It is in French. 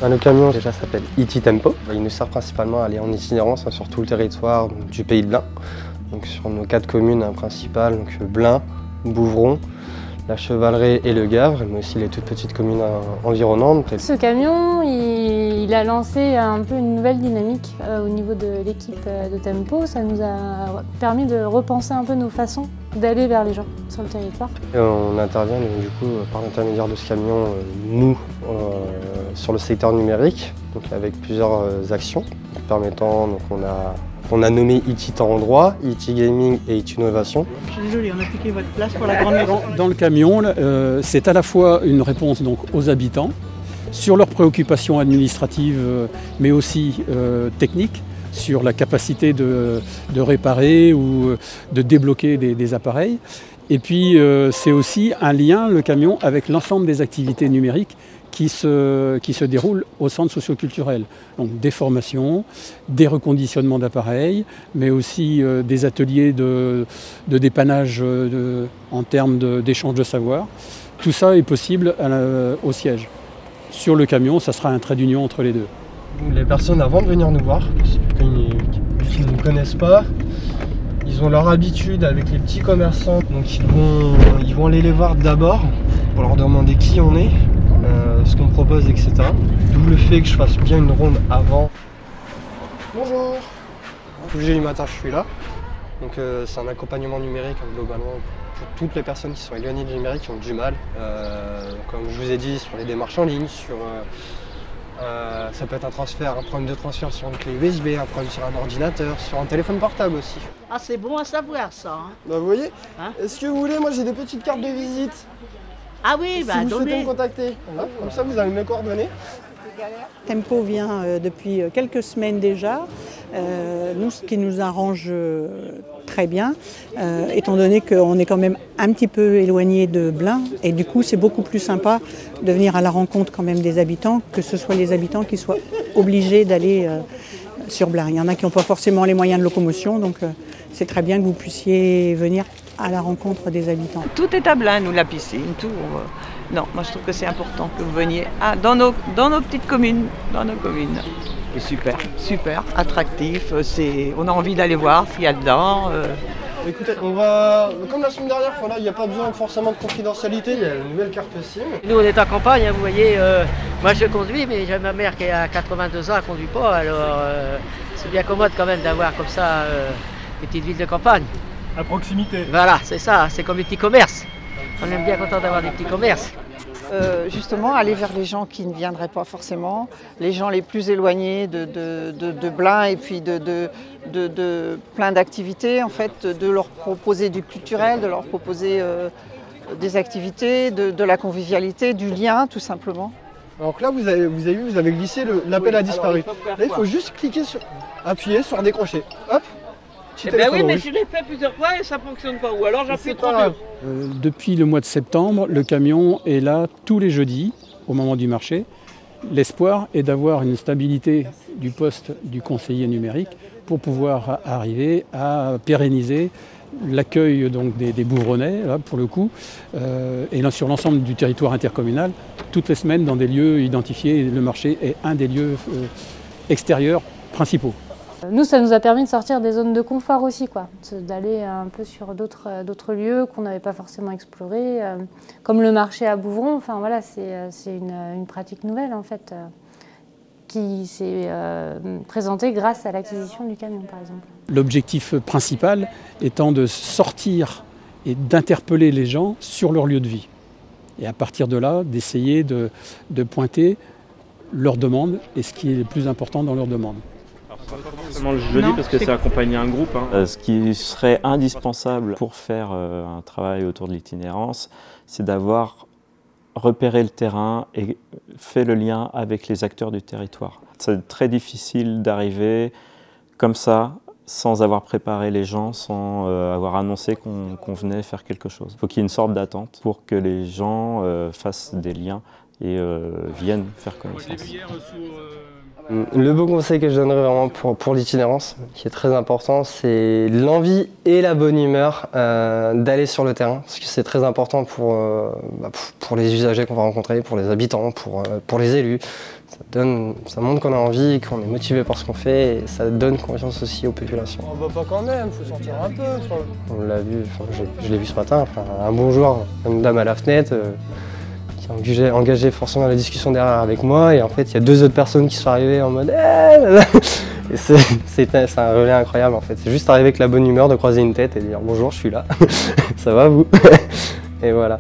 Le camion déjà s'appelle E.T. Tempo. Il nous sert principalement à aller en itinérance sur tout le territoire du pays de l'Ain. Donc sur nos 4 communes principales, donc Blain, Bouvron, la Chevallerie et le Gavre, mais aussi les toutes petites communes environnantes. Ce camion, il a lancé un peu une nouvelle dynamique au niveau de l'équipe de Tempo. Ça nous a permis de repenser un peu nos façons d'aller vers les gens sur le territoire. Et on intervient donc, du coup par l'intermédiaire de ce camion, nous, sur le secteur numérique, donc avec plusieurs actions permettant, donc on a nommé E.T. Temps Endroit, E.T. Gaming et E.T. Innovation. Je suis désolé, on a piqué votre place pour la grande maison. Dans le camion, c'est à la fois une réponse donc, aux habitants sur leurs préoccupations administratives, mais aussi techniques, sur la capacité de réparer ou de débloquer des appareils. Et puis c'est aussi un lien, le camion, avec l'ensemble des activités numériques qui se déroulent au centre socio-culturel. Donc des formations, des reconditionnements d'appareils, mais aussi des ateliers de dépannage en termes d'échange de savoir. Tout ça est possible au siège. Sur le camion, ça sera un trait d'union entre les deux. Les personnes, avant de venir nous voir, qui ne nous connaissent pas, ils ont leur habitude avec les petits commerçants, donc ils vont aller les voir d'abord pour leur demander qui on est, ce qu'on propose, etc. D'où le fait que je fasse bien une ronde avant. Bonjour. Tous les jeudis matin, je suis là. Donc c'est un accompagnement numérique globalement pour toutes les personnes qui sont éloignées du numérique, qui ont du mal. Comme je vous ai dit, sur les démarches en ligne, ça peut être un transfert, un problème de transfert sur une clé USB, un problème sur un ordinateur, sur un téléphone portable aussi. Ah, c'est bon à savoir ça. Hein. Bah, vous voyez, Hein, est-ce que vous voulez, moi j'ai des petites cartes de visite. ah oui, Si vous souhaitez donnez. me contacter, voilà, comme ça vous avez mes coordonnées. Tempo vient depuis quelques semaines déjà. Nous, ce qui nous arrange très bien, étant donné qu'on est quand même un petit peu éloigné de Blain, et du coup c'est beaucoup plus sympa de venir à la rencontre quand même des habitants, que ce soit les habitants qui soient obligés d'aller sur Blain. Il y en a qui n'ont pas forcément les moyens de locomotion, donc c'est très bien que vous puissiez venir à la rencontre des habitants. Tout est à Blain, nous, la piscine, tout. Non, moi je trouve que c'est important que vous veniez dans nos petites communes, dans nos communes. Et super, attractif, on a envie d'aller voir ce qu'il y a dedans. Écoutez, on va, comme la semaine dernière, voilà, il n'y a pas besoin forcément de confidentialité, il y a une nouvelle carte SIM. Nous on est en campagne, hein, vous voyez, moi je conduis, mais j'ai ma mère qui a 82 ans, elle ne conduit pas, alors c'est bien commode quand même d'avoir comme ça des petites villes de campagne. À proximité. Voilà, c'est ça, c'est comme les petits commerces. On aime bien content d'avoir des petits commerces. Justement, aller vers les gens qui ne viendraient pas forcément, les gens les plus éloignés de Blain et puis de plein d'activités, en fait, de leur proposer du culturel, de leur proposer des activités, de la convivialité, du lien tout simplement. Donc là, vous avez glissé l'appel a disparu. Là, il faut juste appuyer sur décrocher. Hop. Eh ben oui, mais je l'ai fait plusieurs fois et ça ne fonctionne pas. Ou alors j'appuie trop dur. Depuis le mois de septembre, le camion est là tous les jeudis, au moment du marché. L'espoir est d'avoir une stabilité du poste du conseiller numérique pour pouvoir arriver à pérenniser l'accueil donc des Bouvronnais, là, pour le coup, et là, sur l'ensemble du territoire intercommunal, toutes les semaines dans des lieux identifiés. Le marché est un des lieux extérieurs principaux. Nous, ça nous a permis de sortir des zones de confort aussi, quoi, d'aller un peu sur d'autres lieux qu'on n'avait pas forcément explorés, comme le marché à Bouvron. Enfin voilà, c'est une pratique nouvelle en fait, qui s'est présentée grâce à l'acquisition du camion, par exemple. L'objectif principal étant de sortir et d'interpeller les gens sur leur lieu de vie. Et à partir de là, d'essayer de pointer leurs demandes et ce qui est le plus important dans leurs demandes. Pas forcément le jeudi parce que c'est accompagner un groupe. Hein. Ce qui serait indispensable pour faire un travail autour de l'itinérance, c'est d'avoir repéré le terrain et fait le lien avec les acteurs du territoire. C'est très difficile d'arriver comme ça, sans avoir préparé les gens, sans avoir annoncé qu'on venait faire quelque chose. Il faut qu'il y ait une sorte d'attente pour que les gens fassent des liens et viennent faire connaissance. Le beau conseil que je donnerais vraiment pour l'itinérance, qui est très important, c'est l'envie et la bonne humeur d'aller sur le terrain, parce que c'est très important pour les usagers qu'on va rencontrer, pour les habitants, pour les élus. Ça montre qu'on a envie, qu'on est motivé par ce qu'on fait, et ça donne confiance aussi aux populations. Oh bah pas quand même, faut sortir un peu. On l'a vu, je l'ai vu ce matin, un bonjour, une dame à la fenêtre, qui a engagé forcément la discussion derrière avec moi, et en fait il y a 2 autres personnes qui sont arrivées en mode et c'est un relais incroyable en fait. C'est juste arriver avec la bonne humeur, de croiser une tête et dire bonjour, je suis là, ça va vous? Et voilà.